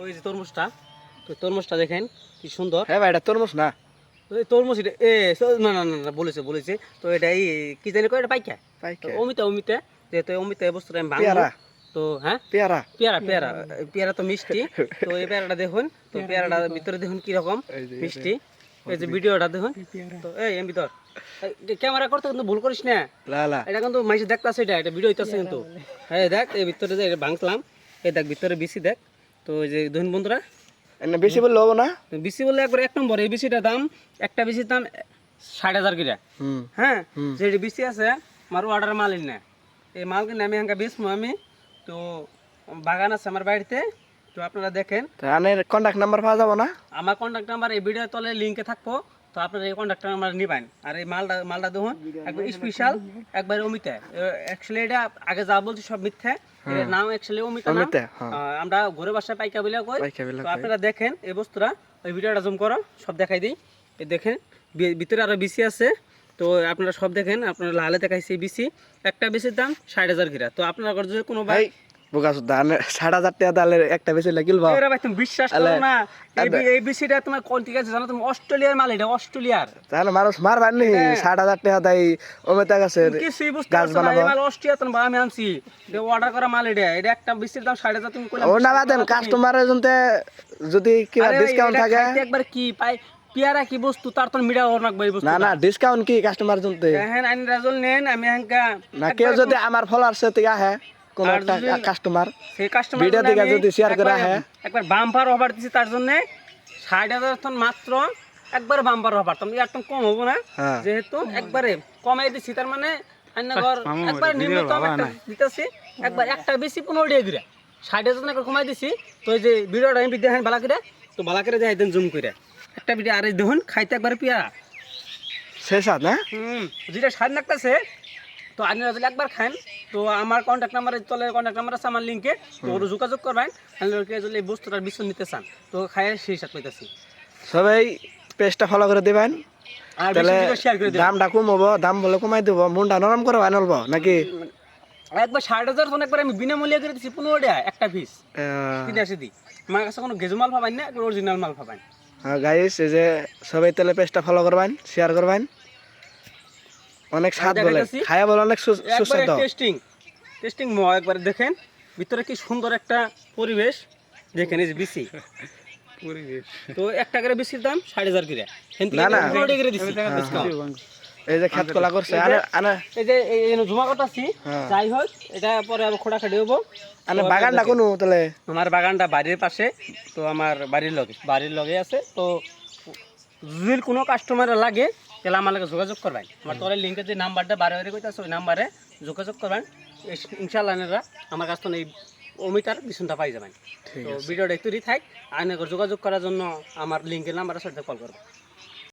এই যে তরমুজটা, তো তরমুজটা দেখেন কি সুন্দর। হ্যাঁ ভাই এটা তরমুজ না, এই তরমুজ এটা না না না না, বলেছে তো এটা এই কি জানি কয়, এটা পাইকা পাইকা অমিতা যেহেতু অমিতা এই বস্তুটা আমি পেয়ারা ভাঙবো। তো হ্যাঁ, পেয়ারা পেয়ারা তো মিষ্টি। তো এই পেয়ারাটা দেখুন, তো পেয়ারাটা ভিতরে দেখুন কিরকম এই যে মিষ্টি। এই যে ভিডিওটা দেখুন, তো এই এম ভিতর ক্যামেরা করতে কিন্তু ভুল করিস না, লা লা এটা কিন্তু মাইসে দেখতেছে, এটা ভিডিও হইতেছে কিন্তু। হ্যাঁ দেখ এই ভিতরে যে এটা ভাঙলাম, এই দেখ ভিতরে বিসি দেখ। তো এই যে দেখুন বন্ধুরা, এনে বেশি বললে হবে না। বিসি বললে একবার এক নম্বর, এই বিসিটার দাম, একটা বিসির দাম 60,000 করে। হুম হ্যাঁ, যে বিসি আছে আমার অর্ডার মাল না, এই মাল কিনে আমি হাঙ্কা বেচবো আমি। তো বাগান আছে আমার বাড়িতে, তো আপনারা দেখেন। আনের কন্টাক্ট নাম্বার পাওয়া যাবে না? আমার কন্ট্যাক্ট নাম্বার এই ভিডিওর তলে লিঙ্কে থাকবো, তো আপনারা এই কন্ট্যাক্ট নাম্বার নিবেন। আর এই মালটা দেখুন একবার স্পেশাল, একবার অমিতা। অ্যাকচুয়ালি এটা আগে যা বলছি সব মিথ্যা, এর নাম অ্যাকচুয়ালি অমিতা নাম। আমরা ঘরে বাসায় পাইকা বলে কই। তো আপনারা দেখেন এই বস্তুটা, ওই ভিডিওটা জুম করো, সব দেখাই দিই। এই দেখেন ভিতরে আরো বিসি আছে, তো আপনারা সব দেখেন। আপনারা লালে দেখাইছি বিসি, একটা বিসির দাম 60,000 করে। তো আপনারা যদি কোনো ভাই বোকাস দান 60,000 টাকা দালের একটা বেশি লাগিল ভাই। এরা ভাই তুমি বিশ্বাস করো না, এই বিসিটা তোমার কোন ঠিক আছে জানো তুমি? অস্ট্রেলিয়ার মাল, এটা অস্ট্রেলিয়ার। তাহলে মানুষ মারবার নি 60,000 টাকা দেয় অমিতা গাছের কিছুই বুঝতে গাছ পারছো না, বানাবো। এই মাল অস্ট্রিয়া তো আমি আনছি, এটা অর্ডার করা মাল। এটা একটা বিসির দাম 60,000, তুমি কইলা ও না বাদেন কাস্টমারের জন্য যদি কি ডিসকাউন্ট থাকে একবার কি পাই, পেয়ারা কি বস্তু তার তো মিডা ওর নাকবে এই বস্তু। না না ডিসকাউন্ট কি কাস্টমার জন্য? হ্যাঁ আইন রাজল নেন, আমি হাঙ্কা না কেউ যদি আমার ফলোয়ার্স থেকে আহে কোন একটা কাস্টমার সেই কাস্টমার ভিডিও থেকে যদি শেয়ার করে আহে, একবার বাম্পার অফার দিছি তার জন্য 60,000 ton মাত্র, একবার বাম্পার অফার, তুমি একদম কম হবো না, যেহেতু একবারে কমাই দিছি। তার মানে আন্নাগর একবার নিম্নতম একটা দিতেছি, একবার একটা বেশি 15 টাকা করে 60,000 একবার কমাই দিছি। তো এই যে ভিডিওটা আমি দেখেন ভালো করে, তো ভালো করে যাই দেন জুম করে একটা ভিডিও। আর এই দেখুন খাইতে একবার পেয়ারা শেষ না যেটা স্বাদ লাগতেছে। তো আপনারা যদি একবার খান, তো আমার কন্ট্যাক্ট নাম্বারে চলে, কন্ট্যাক্ট নাম্বার আছে আমার লিঙ্কে, তো ওরা যোগাযোগ করবেন। আপনাদেরকে যদি এই বস্তুটার বিস্তার নিতে চান, তো খাই সেই সাথে পাইতেছি। সবাই পেজটা ফলো করে দিবেন, আর তাহলে শেয়ার করে দেবেন। দামটা কম হবো, দাম বলে কমাই দেবো, মনটা নরম করে আনলবো নাকি। একবার 60,000 ফোন একবার আমি বিনামূল্যে করে দিচ্ছি 15 টাকা একটা পিস, কিনে আসে দিই। আমার কাছে কোনো গেজু মাল পাবেন না, একবার অরিজিনাল মাল পাবেন। হ্যাঁ গাইস, এই যে সবাই তাহলে পেজটা ফলো করবেন, শেয়ার করবেন। অনেক স্বাদ বলে খায়া বলে, অনেক সুস্বাদু। টেস্টিং একবার দেখেন ভিতরে কি সুন্দর একটা পরিবেশ দেখেন। এই যে বিসি পরিবেশ, তো একটা করে বিসির দাম 60,000 করে। না না এই যে খেত কলা করছে এই যে এই জমা করতেছি, যাই হোক এটা পরে আবার খোড়া খাটি হবো। বাগানটা কোনো তাহলে আমার বাগানটা বাড়ির পাশে, তো আমার বাড়ির লগে আছে। তো যদি কোনো কাস্টমার লাগে তাহলে আমার লাগে যোগাযোগ করবেন। আমার তোর লিঙ্কে যে নাম্বারটা বারে কইতাছে ওই নাম্বারে যোগাযোগ করবেন। ইনশাআল্লাহ আপনারা আমার কাছ থেকে এই অমিতার বিছুনটা পাই যাবেন। তো ভিডিওটা একটু থাক, আইনের যোগাযোগ করার জন্য আমার লিঙ্কের নাম্বার আছে, কল করবেন।